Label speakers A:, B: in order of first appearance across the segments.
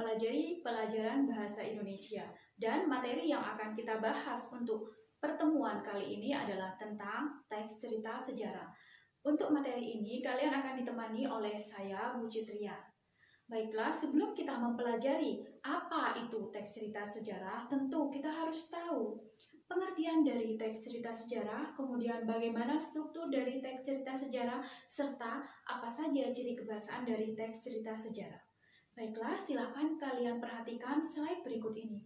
A: mempelajari pelajaran bahasa Indonesia. Dan materi yang akan kita bahas untuk pertemuan kali ini adalah tentang teks cerita sejarah. Untuk materi ini, kalian akan ditemani oleh saya, Bu Citria. Baiklah, sebelum kita mempelajari apa itu teks cerita sejarah, tentu kita harus tahu pengertian dari teks cerita sejarah, kemudian bagaimana struktur dari teks cerita sejarah, serta apa saja ciri kebahasaan dari teks cerita sejarah. Baiklah, silakan kalian perhatikan slide berikut ini.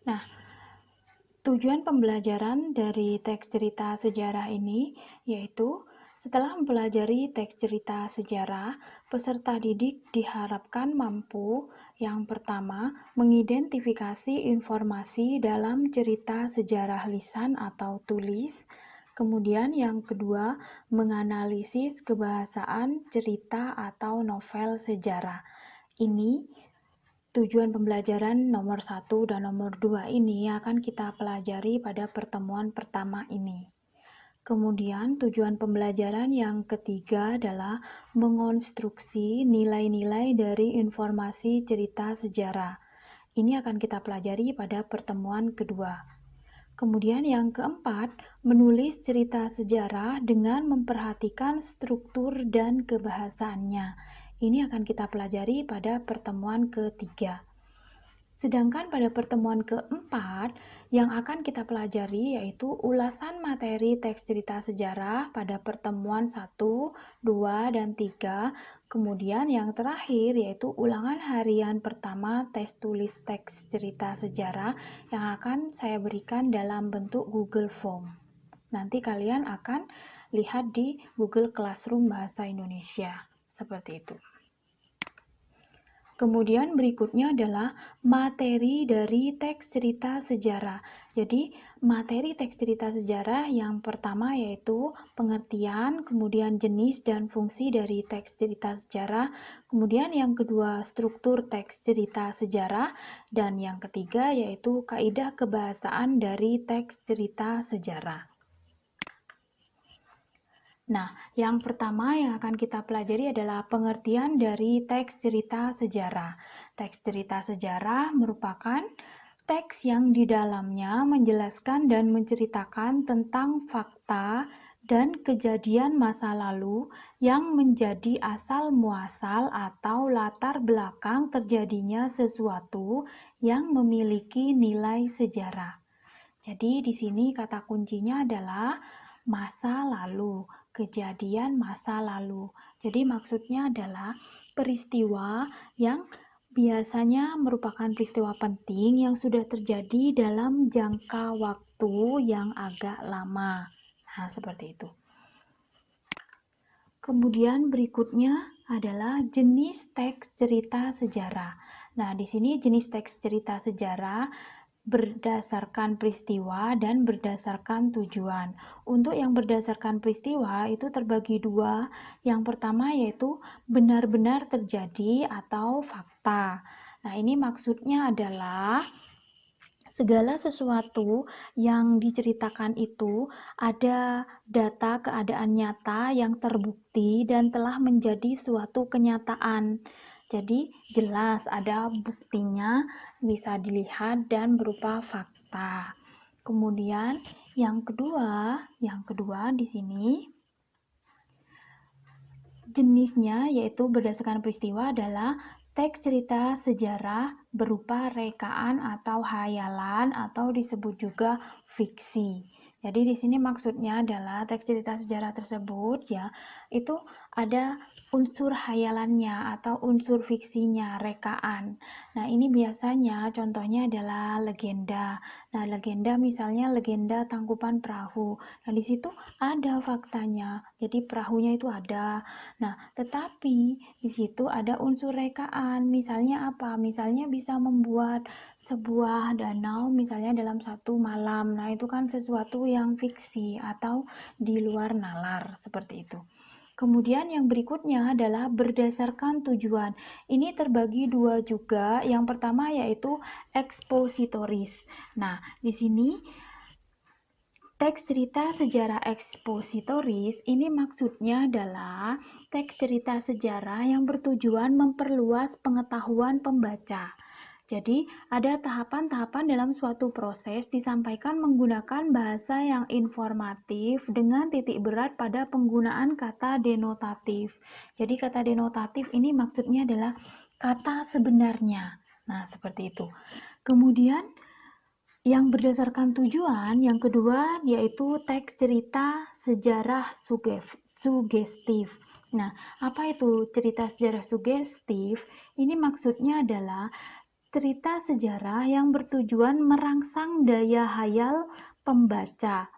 B: Nah, tujuan pembelajaran dari teks cerita sejarah ini yaitu setelah mempelajari teks cerita sejarah, peserta didik diharapkan mampu yang pertama mengidentifikasi informasi dalam cerita sejarah lisan atau tulis, kemudian yang kedua menganalisis kebahasaan cerita atau novel sejarah. Ini tujuan pembelajaran nomor 1 dan nomor 2 ini akan kita pelajari pada pertemuan pertama ini. Kemudian tujuan pembelajaran yang ketiga adalah mengonstruksi nilai-nilai dari informasi cerita sejarah. Ini akan kita pelajari pada pertemuan kedua. Kemudian yang keempat, menulis cerita sejarah dengan memperhatikan struktur dan kebahasaannya. Ini akan kita pelajari pada pertemuan ketiga. Sedangkan pada pertemuan keempat, yang akan kita pelajari yaitu ulasan materi teks cerita sejarah pada pertemuan 1, 2, dan 3. Kemudian yang terakhir yaitu ulangan harian pertama tes tulis teks cerita sejarah yang akan saya berikan dalam bentuk Google Form. Nanti kalian akan lihat di Google Classroom Bahasa Indonesia. Seperti itu. Kemudian berikutnya adalah materi dari teks cerita sejarah. Jadi materi teks cerita sejarah yang pertama yaitu pengertian, kemudian jenis dan fungsi dari teks cerita sejarah, kemudian yang kedua struktur teks cerita sejarah, dan yang ketiga yaitu kaidah kebahasaan dari teks cerita sejarah. Nah, yang pertama yang akan kita pelajari adalah pengertian dari teks cerita sejarah. Teks cerita sejarah merupakan teks yang di dalamnya menjelaskan dan menceritakan tentang fakta dan kejadian masa lalu yang menjadi asal muasal atau latar belakang terjadinya sesuatu yang memiliki nilai sejarah. Jadi di sini kata kuncinya adalah masa lalu, kejadian masa lalu. Jadi maksudnya adalah peristiwa yang biasanya merupakan peristiwa penting yang sudah terjadi dalam jangka waktu yang agak lama. Nah, seperti itu. Kemudian berikutnya adalah jenis teks cerita sejarah. Nah, di sini jenis teks cerita sejarah berdasarkan peristiwa dan berdasarkan tujuan. Untuk yang berdasarkan peristiwa itu terbagi dua. Yang pertama yaitu benar-benar terjadi atau fakta. Nah, ini maksudnya adalah segala sesuatu yang diceritakan itu ada data keadaan nyata yang terbukti dan telah menjadi suatu kenyataan. Jadi jelas ada buktinya, bisa dilihat dan berupa fakta. Kemudian yang kedua di sini jenisnya yaitu berdasarkan peristiwa adalah teks cerita sejarah berupa rekaan atau hayalan atau disebut juga fiksi. Jadi di sini maksudnya adalah teks cerita sejarah tersebut ya, itu ada unsur hayalannya atau unsur fiksinya, rekaan. Nah, ini biasanya contohnya adalah legenda. Nah, legenda misalnya legenda Tangkuban Perahu. Nah, di situ ada faktanya. Jadi perahunya itu ada. Nah, tetapi di situ ada unsur rekaan. Misalnya apa? Misalnya bisa membuat sebuah danau misalnya dalam satu malam. Nah, itu kan sesuatu yang fiksi atau di luar nalar seperti itu. Kemudian yang berikutnya adalah berdasarkan tujuan. Ini terbagi dua juga. Yang pertama yaitu ekspositoris. Nah, di sini Teks cerita sejarah ekspositoris ini maksudnya adalah teks cerita sejarah yang bertujuan memperluas pengetahuan pembaca. Jadi, ada tahapan-tahapan dalam suatu proses disampaikan menggunakan bahasa yang informatif dengan titik berat pada penggunaan kata denotatif. Jadi, kata denotatif ini maksudnya adalah kata sebenarnya. Nah, seperti itu. Kemudian, yang berdasarkan tujuan, yang kedua yaitu teks cerita sejarah sugestif. Nah, apa itu cerita sejarah sugestif? Ini maksudnya adalah cerita sejarah yang bertujuan merangsang daya hayal pembaca.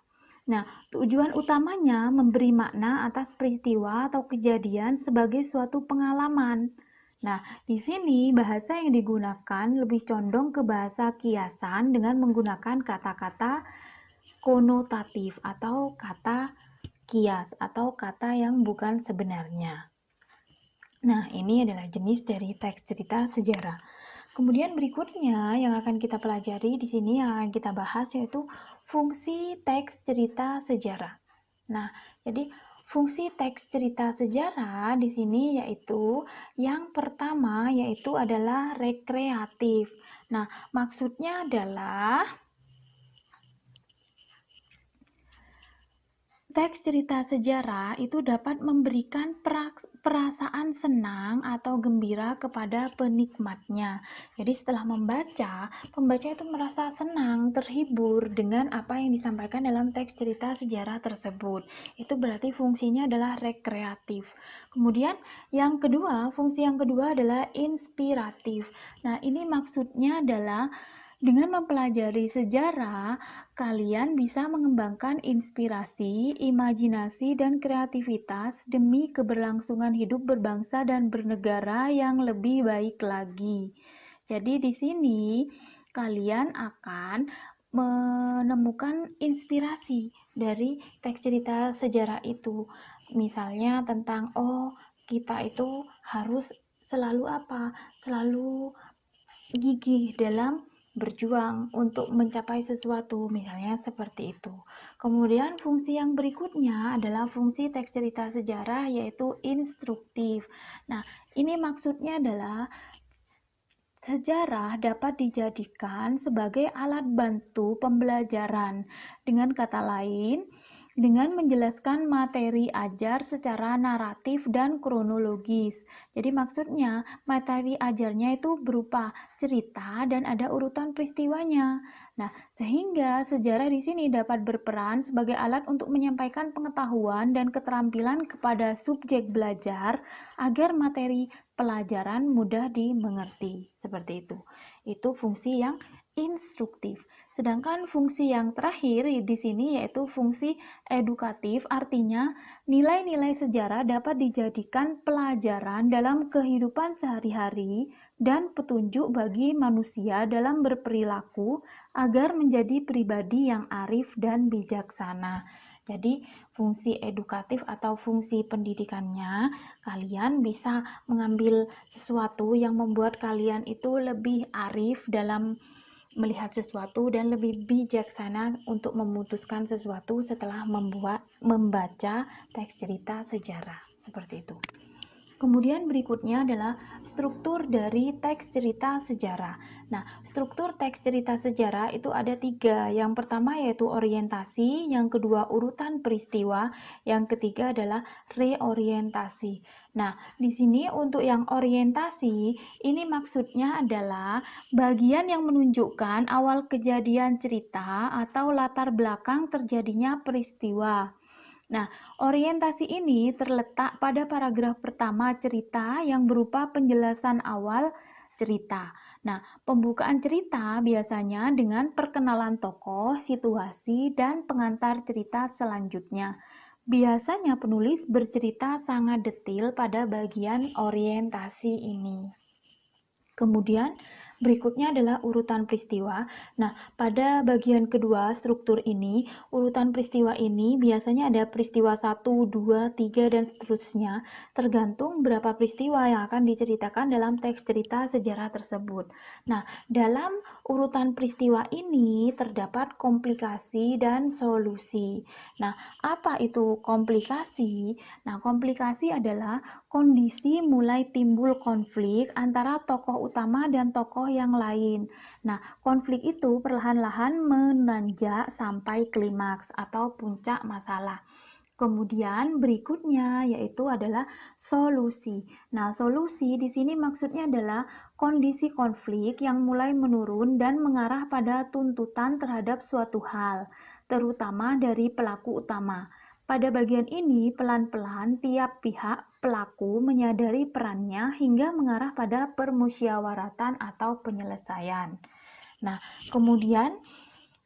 B: Nah, tujuan utamanya memberi makna atas peristiwa atau kejadian sebagai suatu pengalaman. Nah, di sini bahasa yang digunakan lebih condong ke bahasa kiasan dengan menggunakan kata-kata konotatif atau kata kias atau kata yang bukan sebenarnya. Nah, ini adalah jenis dari teks cerita sejarah. Kemudian berikutnya yang akan kita pelajari di sini yang akan kita bahas yaitu fungsi teks cerita sejarah. Nah, jadi fungsi teks cerita sejarah di sini yaitu yang pertama yaitu adalah rekreatif. Nah, maksudnya adalah teks cerita sejarah itu dapat memberikan perasaan senang atau gembira kepada penikmatnya. Jadi setelah membaca, pembaca itu merasa senang, terhibur dengan apa yang disampaikan dalam teks cerita sejarah tersebut. Itu berarti fungsinya adalah rekreatif. Kemudian yang kedua, fungsi yang kedua adalah inspiratif. Nah, ini maksudnya adalah dengan mempelajari sejarah, kalian bisa mengembangkan inspirasi, imajinasi, dan kreativitas demi keberlangsungan hidup berbangsa dan bernegara yang lebih baik lagi. Jadi di sini kalian akan menemukan inspirasi dari teks cerita sejarah itu. Misalnya tentang, kita itu harus selalu apa? Selalu gigih dalam berjuang untuk mencapai sesuatu, misalnya seperti itu. Kemudian fungsi yang berikutnya adalah fungsi teks cerita sejarah yaitu instruktif. Nah, ini maksudnya adalah sejarah dapat dijadikan sebagai alat bantu pembelajaran. Dengan kata lain, dengan menjelaskan materi ajar secara naratif dan kronologis. Jadi maksudnya materi ajarnya itu berupa cerita dan ada urutan peristiwanya. Nah, sehingga sejarah di sini dapat berperan sebagai alat untuk menyampaikan pengetahuan dan keterampilan kepada subjek belajar agar materi pelajaran mudah dimengerti. Seperti itu. Itu fungsi yang instruktif. Sedangkan fungsi yang terakhir di sini yaitu fungsi edukatif, artinya nilai-nilai sejarah dapat dijadikan pelajaran dalam kehidupan sehari-hari dan petunjuk bagi manusia dalam berperilaku agar menjadi pribadi yang arif dan bijaksana. Jadi, fungsi edukatif atau fungsi pendidikannya, kalian bisa mengambil sesuatu yang membuat kalian itu lebih arif dalam melihat sesuatu dan lebih bijaksana untuk memutuskan sesuatu setelah membaca teks cerita sejarah. Seperti itu. Kemudian berikutnya adalah struktur dari teks cerita sejarah. Nah, struktur teks cerita sejarah itu ada 3. Yang pertama yaitu orientasi, yang kedua urutan peristiwa, yang ketiga adalah reorientasi. Nah, di sini untuk yang orientasi, ini maksudnya adalah bagian yang menunjukkan awal kejadian cerita atau latar belakang terjadinya peristiwa. Nah, orientasi ini terletak pada paragraf pertama cerita yang berupa penjelasan awal cerita. Nah, pembukaan cerita biasanya dengan perkenalan tokoh, situasi, dan pengantar cerita selanjutnya. Biasanya penulis bercerita sangat detail pada bagian orientasi ini. Kemudian, Berikutnya adalah urutan peristiwa. Nah, pada bagian kedua struktur ini, urutan peristiwa ini biasanya ada peristiwa 1, 2, 3, dan seterusnya, tergantung berapa peristiwa yang akan diceritakan dalam teks cerita sejarah tersebut. Nah, dalam urutan peristiwa ini terdapat komplikasi dan solusi. Nah, apa itu komplikasi? Nah, komplikasi adalah kondisi mulai timbul konflik antara tokoh utama dan tokoh yang lain. Nah, konflik itu perlahan-lahan menanjak sampai klimaks atau puncak masalah. Kemudian berikutnya yaitu adalah solusi. Nah, solusi di sini maksudnya adalah kondisi konflik yang mulai menurun dan mengarah pada tuntutan terhadap suatu hal, terutama dari pelaku utama. Pada bagian ini, pelan-pelan tiap pihak pelaku menyadari perannya hingga mengarah pada permusyawaratan atau penyelesaian. Nah, kemudian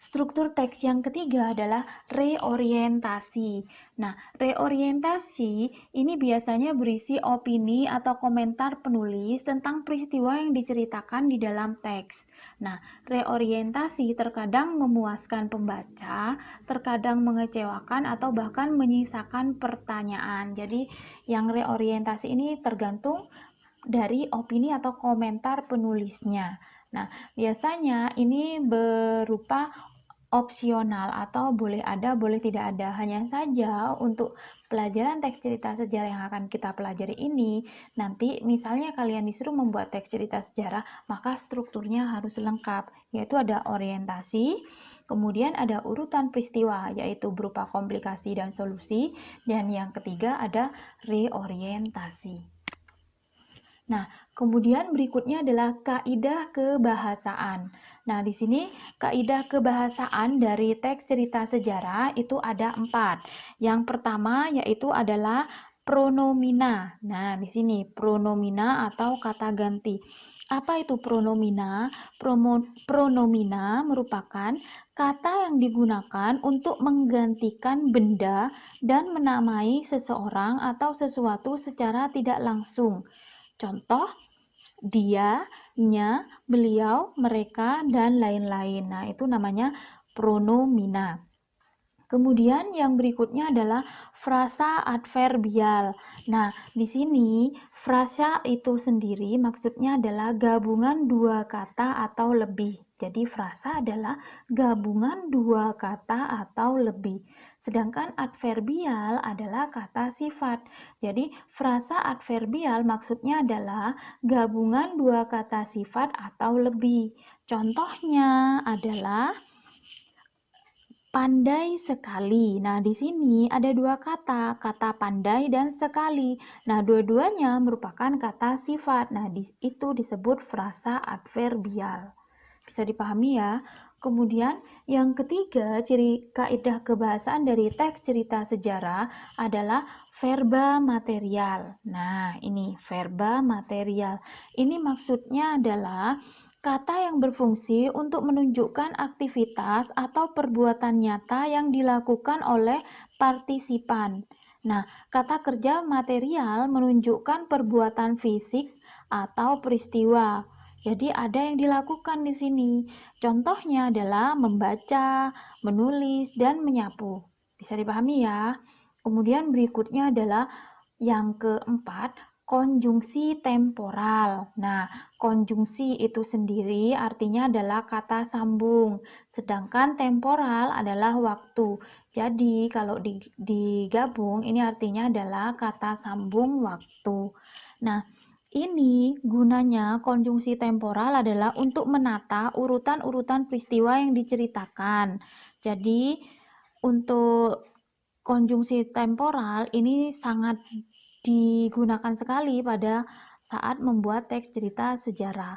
B: struktur teks yang ketiga adalah reorientasi. Nah, reorientasi ini biasanya berisi opini atau komentar penulis tentang peristiwa yang diceritakan di dalam teks. Nah, reorientasi terkadang memuaskan pembaca, terkadang mengecewakan atau bahkan menyisakan pertanyaan. Jadi, yang reorientasi ini tergantung dari opini atau komentar penulisnya. Nah, biasanya ini berupa opsional atau boleh ada, boleh tidak ada. Hanya saja untuk pelajaran teks cerita sejarah yang akan kita pelajari ini, nanti misalnya kalian disuruh membuat teks cerita sejarah, maka strukturnya harus lengkap, yaitu ada orientasi, kemudian ada urutan peristiwa, yaitu berupa komplikasi dan solusi, dan yang ketiga ada reorientasi. Nah, kemudian berikutnya adalah kaidah kebahasaan. Nah, di sini kaidah kebahasaan dari teks cerita sejarah itu ada 4. Yang pertama yaitu adalah pronomina. Nah, di sini pronomina atau kata ganti. Apa itu pronomina? Pronomina merupakan kata yang digunakan untuk menggantikan benda dan menamai seseorang atau sesuatu secara tidak langsung. Contoh, dia, nya, beliau, mereka, dan lain-lain. Nah, itu namanya pronomina. Kemudian yang berikutnya adalah frasa adverbial. Nah, di sini frasa itu sendiri maksudnya adalah gabungan dua kata atau lebih. Jadi frasa adalah gabungan dua kata atau lebih. Sedangkan adverbial adalah kata sifat. Jadi frasa adverbial maksudnya adalah gabungan dua kata sifat atau lebih. Contohnya adalah pandai sekali. Nah, di sini ada dua kata pandai dan sekali. Nah, dua-duanya merupakan kata sifat. Nah, itu disebut frasa adverbial. Bisa dipahami ya? Kemudian yang ketiga, ciri kaidah kebahasaan dari teks cerita sejarah adalah verba material. Nah, ini verba material. Ini maksudnya adalah kata yang berfungsi untuk menunjukkan aktivitas atau perbuatan nyata yang dilakukan oleh partisipan. Nah, kata kerja material menunjukkan perbuatan fisik atau peristiwa. Jadi ada yang dilakukan di sini. Contohnya adalah membaca, menulis, dan menyapu. Bisa dipahami ya? Kemudian berikutnya adalah yang keempat, konjungsi temporal. Nah, konjungsi itu sendiri artinya adalah kata sambung, sedangkan temporal adalah waktu. Jadi, kalau digabung ini artinya adalah kata sambung waktu. Nah, ini gunanya konjungsi temporal adalah untuk menata urutan-urutan peristiwa yang diceritakan. Jadi, untuk konjungsi temporal ini sangat digunakan sekali pada saat membuat teks cerita sejarah.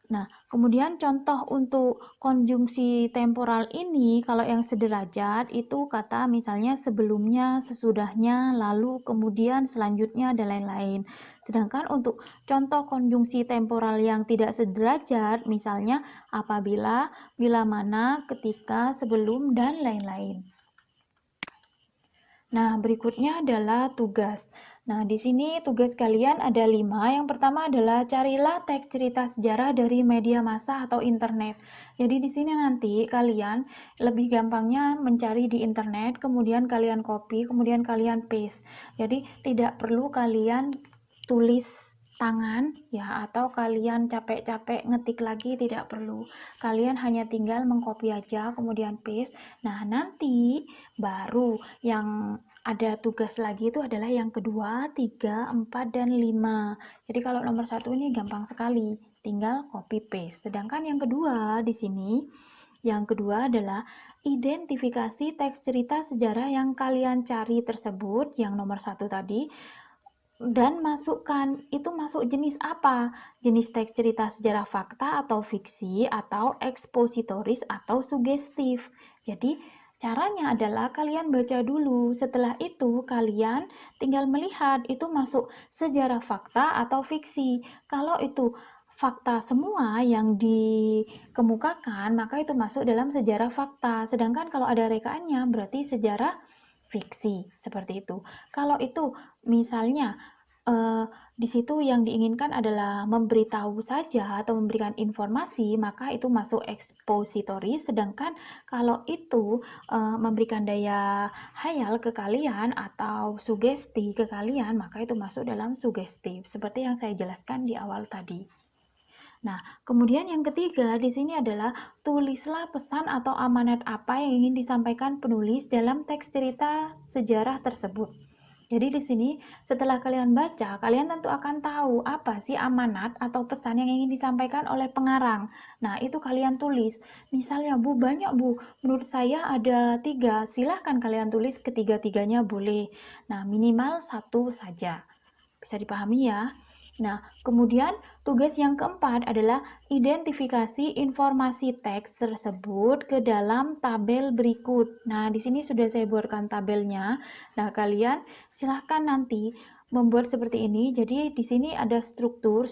B: Nah, kemudian contoh untuk konjungsi temporal ini, kalau yang sederajat itu kata misalnya sebelumnya, sesudahnya, lalu, kemudian, selanjutnya, dan lain-lain. Sedangkan untuk contoh konjungsi temporal yang tidak sederajat, misalnya apabila, bila mana, ketika, sebelum, dan lain-lain. Nah, berikutnya adalah tugas. Nah, di sini tugas kalian ada 5. Yang pertama adalah carilah teks cerita sejarah dari media massa atau internet. Jadi di sini nanti kalian lebih gampangnya mencari di internet, kemudian kalian copy, kemudian kalian paste. Jadi tidak perlu kalian tulis tangan ya, atau kalian capek-capek ngetik lagi, tidak perlu. Kalian hanya tinggal mengcopy aja kemudian paste. Nah, nanti baru yang ada tugas lagi itu adalah yang kedua, 3, 4, dan 5. Jadi kalau nomor 1 ini gampang sekali, tinggal copy paste. Sedangkan yang kedua di sini, yang kedua adalah identifikasi teks cerita sejarah yang kalian cari tersebut, yang nomor 1 tadi, dan masukkan itu masuk jenis apa? Jenis teks cerita sejarah fakta atau fiksi, atau ekspositoris atau sugestif. Jadi caranya adalah kalian baca dulu, setelah itu kalian tinggal melihat itu masuk sejarah fakta atau fiksi. Kalau itu fakta semua yang dikemukakan, maka itu masuk dalam sejarah fakta. Sedangkan kalau ada rekaannya berarti sejarah fiksi, seperti itu. Kalau itu misalnya di situ yang diinginkan adalah memberitahu saja atau memberikan informasi, maka itu masuk ekspositoris. Sedangkan kalau itu memberikan daya hayal ke kalian atau sugesti ke kalian, maka itu masuk dalam sugestif, seperti yang saya jelaskan di awal tadi. Nah, kemudian yang ketiga di sini adalah tulislah pesan atau amanat apa yang ingin disampaikan penulis dalam teks cerita sejarah tersebut. Jadi di sini setelah kalian baca, kalian tentu akan tahu apa sih amanat atau pesan yang ingin disampaikan oleh pengarang. Nah, itu kalian tulis. Misalnya, Bu, banyak Bu, menurut saya ada 3, silahkan kalian tulis ketiga-tiganya boleh. Nah, minimal 1 saja. Bisa dipahami ya? Nah, kemudian tugas yang keempat adalah identifikasi informasi teks tersebut ke dalam tabel berikut. Nah, di sini sudah saya buatkan tabelnya. Nah, kalian silahkan nanti membuat seperti ini. Jadi di sini ada struktur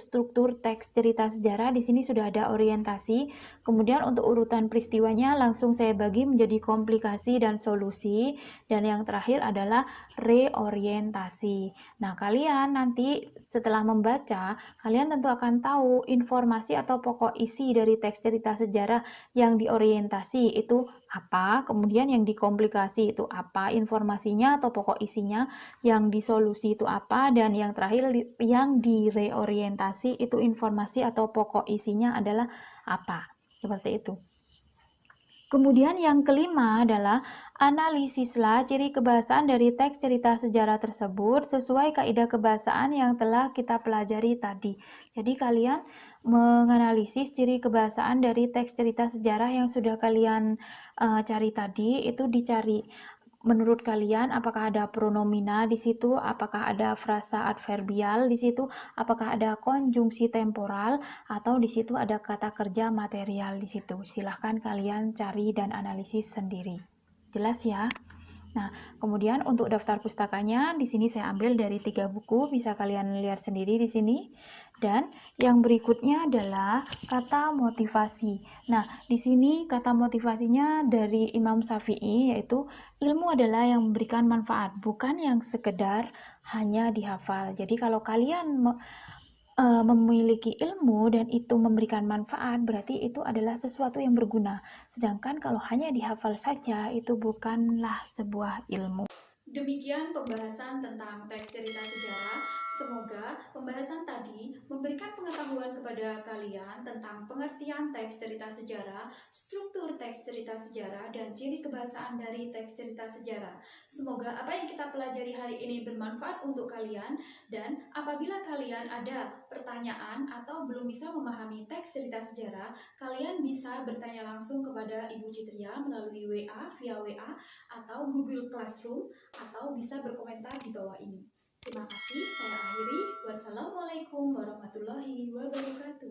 B: teks cerita sejarah. Di sini sudah ada orientasi. Kemudian untuk urutan peristiwanya langsung saya bagi menjadi komplikasi dan solusi. Dan yang terakhir adalah reorientasi. Nah, kalian nanti setelah membaca, kalian tentu akan tahu informasi atau pokok isi dari teks cerita sejarah yang diorientasi itu apa, kemudian yang dikomplikasi itu apa, informasinya atau pokok isinya, yang disolusi itu apa, dan yang terakhir yang direorientasi itu informasi atau pokok isinya adalah apa. Seperti itu. Kemudian yang kelima adalah analisislah ciri kebahasaan dari teks cerita sejarah tersebut sesuai kaidah kebahasaan yang telah kita pelajari tadi. Jadi kalian menganalisis ciri kebahasaan dari teks cerita sejarah yang sudah kalian cari tadi, itu dicari menurut kalian apakah ada pronomina di situ, apakah ada frasa adverbial di situ, apakah ada konjungsi temporal, atau di situ ada kata kerja material di situ. Silahkan kalian cari dan analisis sendiri. Jelas ya? Nah, kemudian untuk daftar pustakanya di sini saya ambil dari 3 buku, bisa kalian lihat sendiri di sini. Dan yang berikutnya adalah kata motivasi. Nah, di sini kata motivasinya dari Imam Syafi'i, yaitu ilmu adalah yang memberikan manfaat, bukan yang sekedar hanya dihafal. Jadi kalau kalian memiliki ilmu dan itu memberikan manfaat, berarti itu adalah sesuatu yang berguna. Sedangkan kalau hanya dihafal saja, itu bukanlah sebuah ilmu.
A: Demikian pembahasan tentang teks cerita sejarah. Semoga pembahasan tadi memberikan pengetahuan kepada kalian tentang pengertian teks cerita sejarah, struktur teks cerita sejarah, dan ciri kebahasaan dari teks cerita sejarah. Semoga apa yang kita pelajari hari ini bermanfaat untuk kalian, dan apabila kalian ada pertanyaan atau belum bisa memahami teks cerita sejarah, kalian bisa bertanya langsung kepada Ibu Citria melalui WA, via WA, atau Google Classroom, atau bisa berkomentar di bawah ini. Terima kasih, saya akhiri. Wassalamualaikum warahmatullahi wabarakatuh.